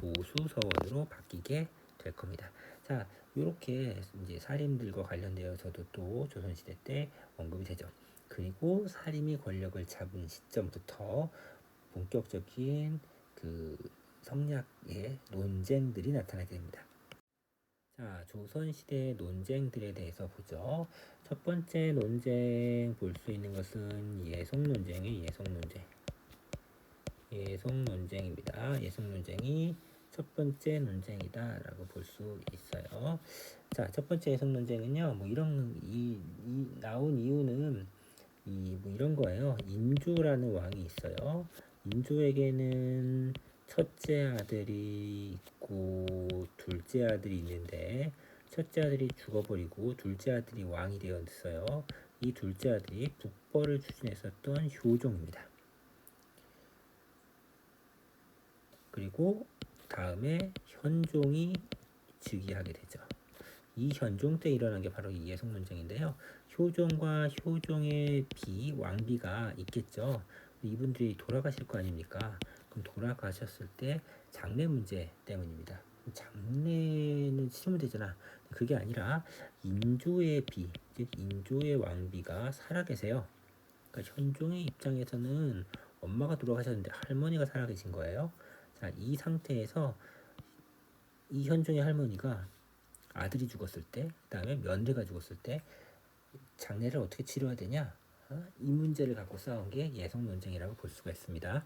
소수서원으로 바뀌게 될 겁니다. 자, 이렇게 이제 사림들과 관련되어서도 또 조선시대 때 언급이 되죠. 그리고 사림이 권력을 잡은 시점부터 본격적인 그 성리학의 논쟁들이 나타나게 됩니다. 자, 조선시대 논쟁들에 대해서 보죠. 첫 번째 논쟁 볼 수 있는 것은 예속논쟁입니다. 예속논쟁이 첫 번째 논쟁이다라고 볼 수 있어요. 자, 첫 번째 예속논쟁은요, 뭐 나온 이유는 뭐 이런 거예요. 인조라는 왕이 있어요. 인조에게는 첫째 아들이 있고 둘째 아들이 있는데, 첫째 아들이 죽어버리고 둘째 아들이 왕이 되었어요. 이 둘째 아들이 북벌을 추진했었던 효종입니다. 그리고 다음에 현종이 즉위하게 되죠. 이 현종 때 일어난 게 바로 이 예성 논쟁인데요. 효종과 효종의 비, 왕비가 있겠죠. 이분들이 돌아가실 거 아닙니까? 그럼 돌아가셨을 때 장례 문제 때문입니다. 장례는 치르면 되잖아. 그게 아니라 인조의 비, 즉 인조의 왕비가 살아계세요. 그러니까 현종의 입장에서는 엄마가 돌아가셨는데 할머니가 살아계신 거예요. 자, 이 상태에서 이 현종의 할머니가 아들이 죽었을 때, 그 다음에 며느리가 죽었을 때 장례를 어떻게 치러야 되냐? 이 문제를 갖고 싸운 게 예성 논쟁이라고 볼 수가 있습니다.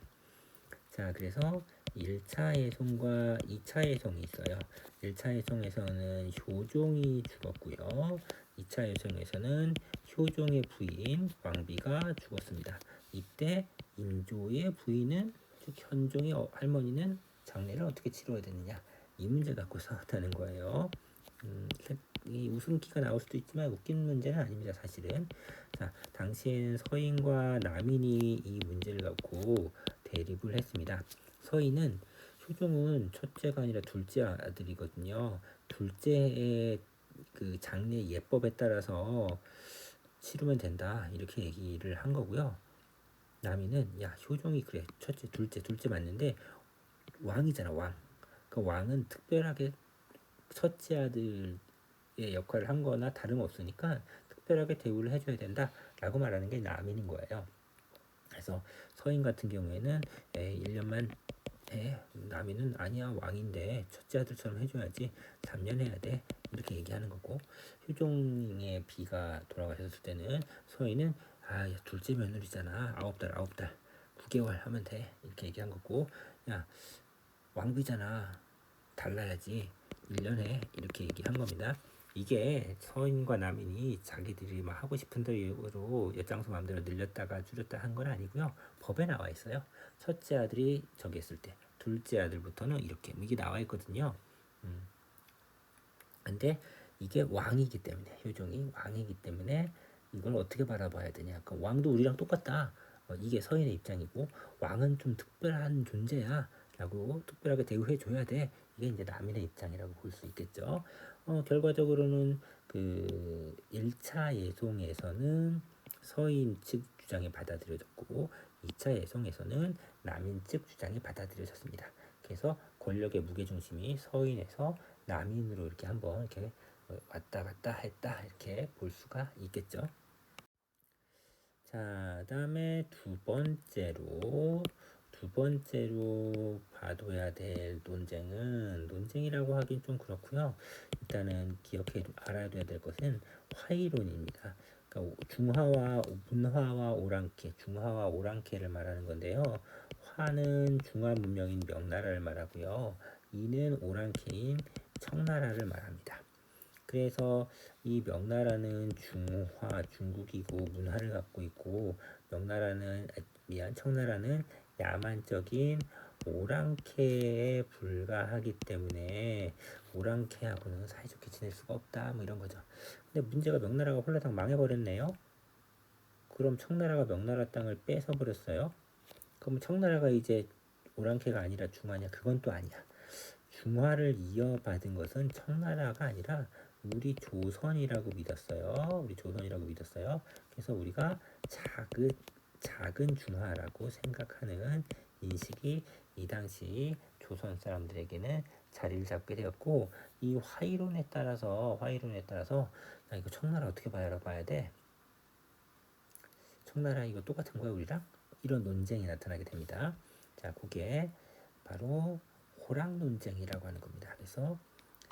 자, 그래서 1차 예송과 2차 예송이 있어요. 1차 예송에서는 효종이 죽었고요. 2차 예송에서는 효종의 부인 왕비가 죽었습니다. 이때 인조의 부인은, 즉 현종의 할머니는 장례를 어떻게 치러야 되느냐, 이 문제 갖고 싸웠다는 거예요. 이 웃음기가 나올 수도 있지만 웃긴 문제는 아닙니다, 사실은. 자, 당시에는 서인과 남인이 이 문제를 갖고 대립을 했습니다. 서인은 효종은 첫째가 아니라 둘째 아들이거든요. 둘째의 그 장례 예법에 따라서 치르면 된다, 이렇게 얘기를 한 거고요. 남인은 야, 효종이 그래 첫째, 둘째 맞는데 왕이잖아, 왕. 그 왕은 특별하게 첫째 아들의 역할을 한 거나 다름없으니까 특별하게 대우를 해줘야 된다라고 말하는 게 남인인 거예요. 그래서 서인 같은 경우에는 1년만 남인은 아니야, 왕인데 첫째 아들처럼 해줘야지, 3년 해야 돼, 이렇게 얘기하는 거고, 효종의 비가 돌아가셨을 때는 서인은 아, 야, 둘째 며느리잖아, 9달 9개월 하면 돼, 이렇게 얘기한 거고, 야, 왕비잖아, 달라야지, 1년에, 이렇게 얘기한 겁니다. 이게 서인과 남인이 자기들이 막 하고 싶은 대로 엿장수 마음대로 늘렸다가 줄였다 한 건 아니고요. 법에 나와 있어요. 첫째 아들이 저기 했을 때 둘째 아들부터는 이렇게, 이게 나와 있거든요. 근데 이게 왕이기 때문에, 효종이 왕이기 때문에 이걸 어떻게 바라봐야 되냐. 그러니까 왕도 우리랑 똑같다. 이게 서인의 입장이고, 왕은 좀 특별한 존재야 라고 특별하게 대우해 줘야 돼. 이게 이제 남인의 입장이라고 볼 수 있겠죠. 결과적으로는 그 1차 예송에서는 서인 측 주장이 받아들여졌고, 2차 예송에서는 남인 측 주장이 받아들여졌습니다. 그래서 권력의 무게중심이 서인에서 남인으로 이렇게 한번 이렇게 왔다 갔다 했다, 이렇게 볼 수가 있겠죠. 자, 다음에 두 번째로 봐둬야 될 논쟁은, 논쟁이라고 하긴 좀 그렇고요. 일단은 기억해 알아둬야 될 것은 화이론입니다. 그러니까 문화와 오랑캐, 중화와 오랑캐를 말하는 건데요. 화는 중화 문명인 명나라를 말하고요. 이는 오랑캐인 청나라를 말합니다. 그래서 이 명나라는 중화, 중국이고 문화를 갖고 있고, 청나라는 야만적인 오랑캐에 불과하기 때문에 오랑캐하고는 사이좋게 지낼 수가 없다, 뭐 이런 거죠. 근데 문제가 명나라가 홀라당 망해버렸네요. 그럼 청나라가 명나라 땅을 뺏어버렸어요. 그럼 청나라가 이제 오랑캐가 아니라 중화냐? 그건 또 아니야. 중화를 이어받은 것은 청나라가 아니라 우리 조선이라고 믿었어요. 그래서 우리가 작은 중화라고 생각하는 인식이 이 당시 조선 사람들에게는 자리를 잡게 되었고, 이 화이론에 따라서 야, 이거 청나라 어떻게 봐야 돼? 청나라 이거 똑같은 거야 우리랑? 이런 논쟁이 나타나게 됩니다. 자, 그게 바로 호랑 논쟁이라고 하는 겁니다. 그래서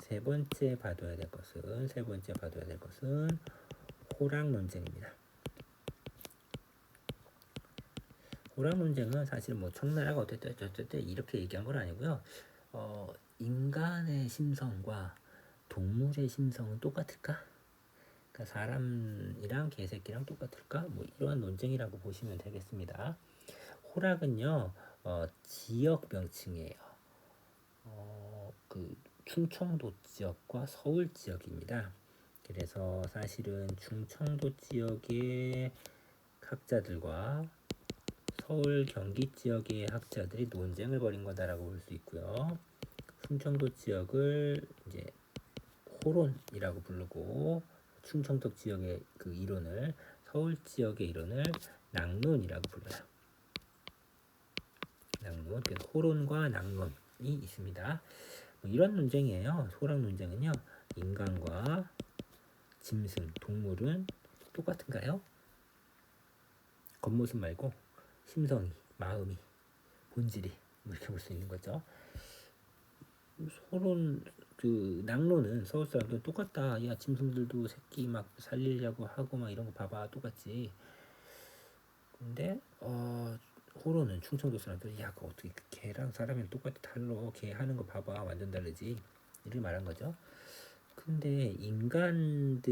세 번째 봐둬야 될 것은 호랑 논쟁입니다. 호랑 논쟁은 사실 뭐 청나라가 어쨌든 저쨌든 이렇게 얘기한 건 아니고요. 인간의 심성과 동물의 심성은 똑같을까? 그러니까 사람이랑 개새끼랑 똑같을까? 뭐 이러한 논쟁이라고 보시면 되겠습니다. 호락은요, 지역 명칭이에요. 그 충청도 지역과 서울 지역입니다. 그래서 사실은 충청도 지역의 학자들과 서울 경기 지역의 학자들이 논쟁을 벌인 거다라고 볼 수 있고요. 충청도 지역을 이제 호론이라고 부르고 충청도 지역의 그 이론을 서울 지역의 이론을 낙론이라고 불러요. 낙론, 그래서 호론과 낙론이 있습니다. 뭐 이런 논쟁이에요. 소랑 논쟁은요. 인간과 짐승, 동물은 똑같은가요? 겉모습 말고 심성이, 마음이, 본질이 이렇게 볼 수 있는 거죠. 소론 낙론은 서울 사람들 똑같다. 야 짐승들도 새끼 막 살리려고 하고 막 이런 거 봐봐 똑같지. 근데 호로는 충청도 사람들 야 그거 어떻게 개랑 사람이랑 똑같이 달라. 개 하는 거 봐봐 완전 다르지. 이렇게 말한 거죠. 근데 인간들을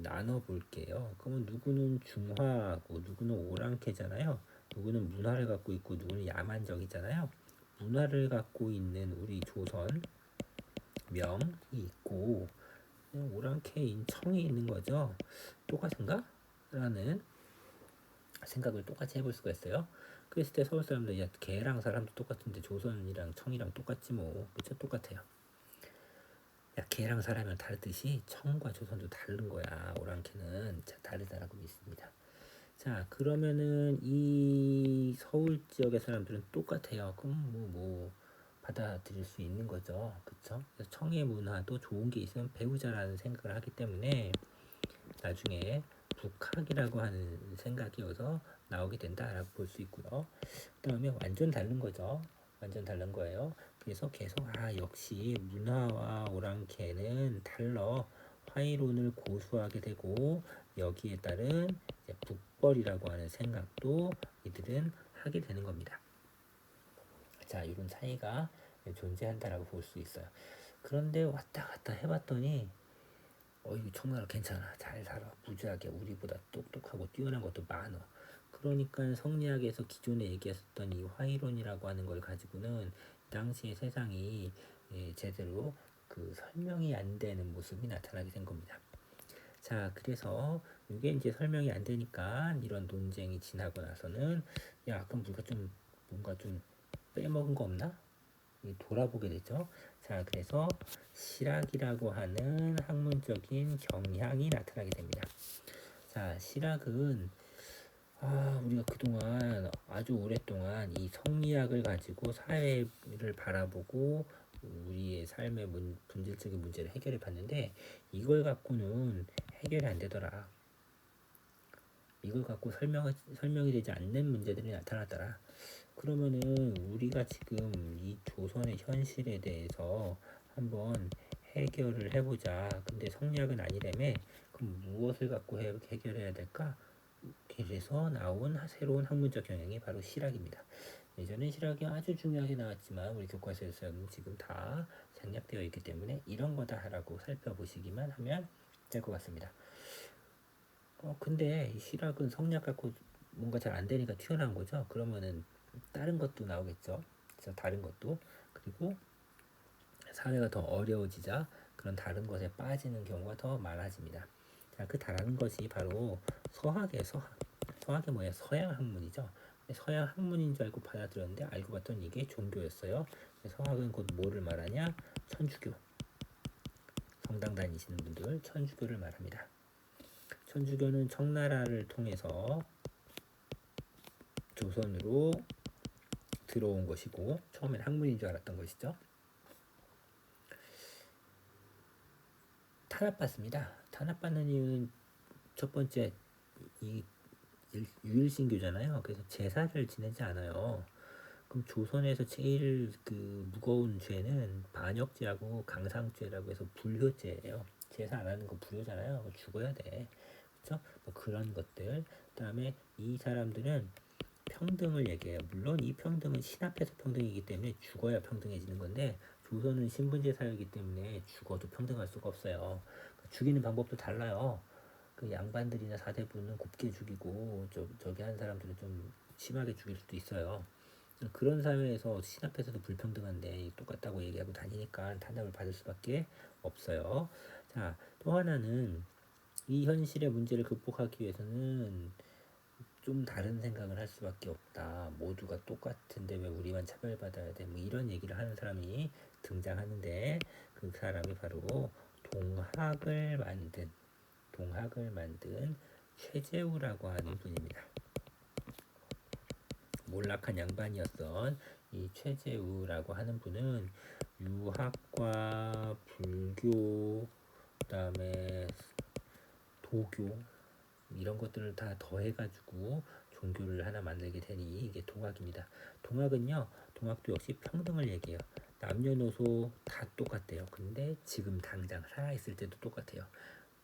나눠 볼게요. 그러면 누구는 중화하고 누구는 오랑캐잖아요. 누구는 문화를 갖고 있고 누구는 야만적이잖아요. 문화를 갖고 있는 우리 조선 명이 있고 오랑캐인 청이 있는 거죠. 똑같은가? 라는 생각을 똑같이 해볼 수가 있어요. 그랬을 때 서울 사람들 야 개랑 사람도 똑같은데 조선이랑 청이랑 똑같지 뭐. 그쵸? 똑같아요. 야 개랑 사람이랑 다르듯이 청과 조선도 다른 거야. 오랑캐는 다르다라고 믿습니다. 자 그러면은 이 서울 지역의 사람들은 똑같아요. 그럼 뭐 받아들일 수 있는 거죠. 그쵸? 그래서 청의 문화도 좋은 게 있으면 배우자라는 생각을 하기 때문에 나중에 북학이라고 하는 생각이어서 나오게 된다라고 볼 수 있고요. 그 다음에 완전 다른 거죠. 완전 다른 거예요. 그래서 계속 역시 문화와 오랑캐는 달러 화이론을 고수하게 되고 여기에 따른 북벌이라고 하는 생각도 이들은 하게 되는 겁니다. 자, 이런 차이가 존재한다라고 볼 수 있어요. 그런데 왔다 갔다 해봤더니 이거 청나라 괜찮아. 잘 살아. 무지하게 우리보다 똑똑하고 뛰어난 것도 많아. 그러니까 성리학에서 기존에 얘기했었던 이 화이론이라고 하는 걸 가지고는 당시의 세상이 제대로 그 설명이 안 되는 모습이 나타나게 된 겁니다. 자, 그래서 이게 이제 설명이 안 되니까 이런 논쟁이 지나고 나서는 야, 그럼 우리가 좀 뭔가 좀 빼먹은 거 없나? 돌아보게 되죠. 자, 그래서 실학이라고 하는 학문적인 경향이 나타나게 됩니다. 자, 실학은 우리가 그동안 아주 오랫동안 이 성리학을 가지고 사회를 바라보고 우리의 삶의 본질적인 문제를 해결해 봤는데 이걸 갖고는 해결이 안 되더라. 이걸 갖고 설명이 되지 않는 문제들이 나타났더라. 그러면은 우리가 지금 이 조선의 현실에 대해서 한번 해결을 해보자. 근데 성리학은 아니라며. 그럼 무엇을 갖고 해결해야 될까? 그래서 나온 새로운 학문적 경향이 바로 실학입니다. 예전에 실학이 아주 중요하게 나왔지만 우리 교과서에서는 지금 다 생략되어 있기 때문에 이런 거다라고 살펴보시기만 하면 될 것 같습니다. 근데 이 실학은 성리학 갖고 뭔가 잘 안 되니까 튀어나온 거죠. 그러면은 다른 것도 나오겠죠. 그래서 다른 것도 그리고 사회가 더 어려워지자 그런 다른 것에 빠지는 경우가 더 많아집니다. 자, 그 다른 것이 바로 서학이에요. 서학이 뭐예요? 서양 학문이죠. 서양 학문인 줄 알고 받아들였는데 알고 봤더니 이게 종교였어요. 서학은 곧 뭐를 말하냐? 천주교. 성당 다니시는 분들 천주교를 말합니다. 천주교는 청나라를 통해서 조선으로 들어온 것이고 처음엔 학문인 줄 알았던 것이죠. 탄압받습니다. 탄압받는 이유는 첫 번째 이 유일신교잖아요. 그래서 제사를 지내지 않아요. 그럼 조선에서 제일 그 무거운 죄는 반역죄하고 강상죄라고 해서 불효죄예요. 제사 안 하는 거 불효잖아요. 죽어야 돼. 그렇죠? 뭐 그런 것들. 그다음에 이 사람들은 평등을 얘기해요. 물론 이 평등은 신 앞에서 평등이기 때문에 죽어야 평등해지는 건데 조선은 신분제 사회이기 때문에 죽어도 평등할 수가 없어요. 죽이는 방법도 달라요. 그 양반들이나 사대부는 곱게 죽이고 저기 한 사람들은 좀 심하게 죽일 수도 있어요. 그런 사회에서 신 앞에서도 불평등한데 똑같다고 얘기하고 다니니까 탄압을 받을 수밖에 없어요. 자, 또 하나는 이 현실의 문제를 극복하기 위해서는 좀 다른 생각을 할 수밖에 없다. 모두가 똑같은데 왜 우리만 차별받아야 돼? 뭐 이런 얘기를 하는 사람이 등장하는데 그 사람이 바로 동학을 만든 최재우라고 하는 분입니다. 몰락한 양반이었던 이 최재우라고 하는 분은 유학과 불교, 그다음에 도교 이런 것들을 다 더해가지고 종교를 하나 만들게 되니 이게 동학입니다. 동학도 역시 평등을 얘기해요. 남녀노소 다 똑같대요. 근데 지금 당장 살아있을 때도 똑같아요.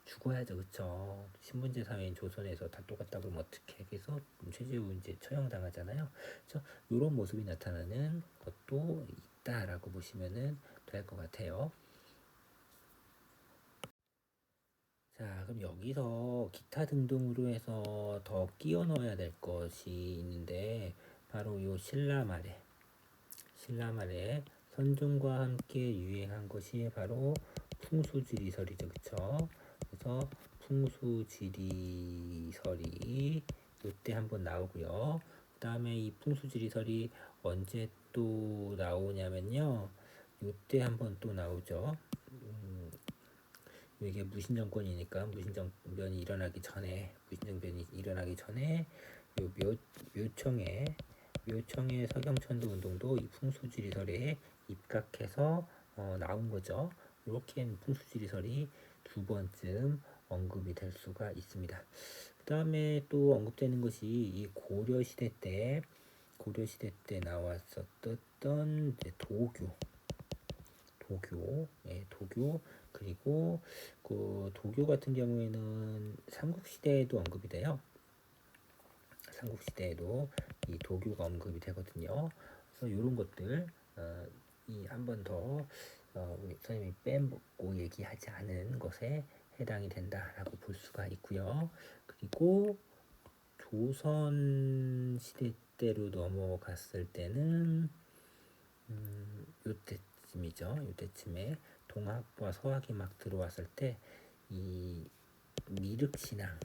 죽어야죠, 그쵸? 신분제 사회인 조선에서 다 똑같다고 그러면 어떻게? 그래서 최재우 이제 처형당하잖아요. 그래서 이런 모습이 나타나는 것도 있다라고 보시면은 될 것 같아요. 자, 그럼 여기서 기타 등등으로 해서 더 끼워 넣어야 될 것이 있는데 바로 요 신라말에 선종과 함께 유행한 것이 바로 풍수지리설이죠. 그쵸? 그래서 풍수지리설이 이때 한번 나오고요. 그 다음에 이 풍수지리설이 언제 또 나오냐면요. 이때 한번 또 나오죠. 이게 무신정권이니까 무신정변이 일어나기 전에 요 묘청의 서경천도 운동도 이 풍수지리설에 입각해서 나온 거죠. 이렇게 풍수지리설이 두 번쯤 언급이 될 수가 있습니다. 그 다음에 또 언급되는 것이 이 고려시대 때 나왔었던 도교 그리고 그 도교 같은 경우에는 삼국시대에도 언급이 돼요. 삼국시대에도 이 도교가 언급이 되거든요. 그래서 이런 것들 이 한 번 더 우리 선생님이 빼먹고 얘기하지 않은 것에 해당이 된다라고 볼 수가 있고요. 그리고 조선 시대 때로 넘어갔을 때는 요때쯤에 동학과 서학이 막 들어왔을 때 이 미륵신앙이요.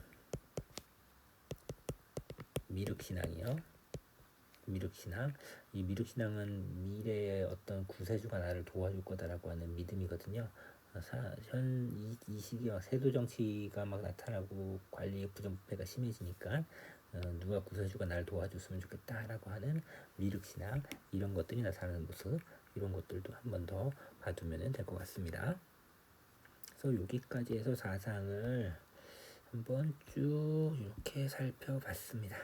이 미륵신앙은 미래의 어떤 구세주가 나를 도와줄 거다라고 하는 믿음이거든요. 이 시기와 세도 정치가 막 나타나고 관리 부정부패가 심해지니까 누가 구세주가 날 도와줬으면 좋겠다라고 하는 미륵신앙 이런 것들이 나타나는 모습 이런 것들도 한 번 더 봐두면 될 것 같습니다. 그래서 여기까지 해서 사상을 한번 쭉 이렇게 살펴봤습니다.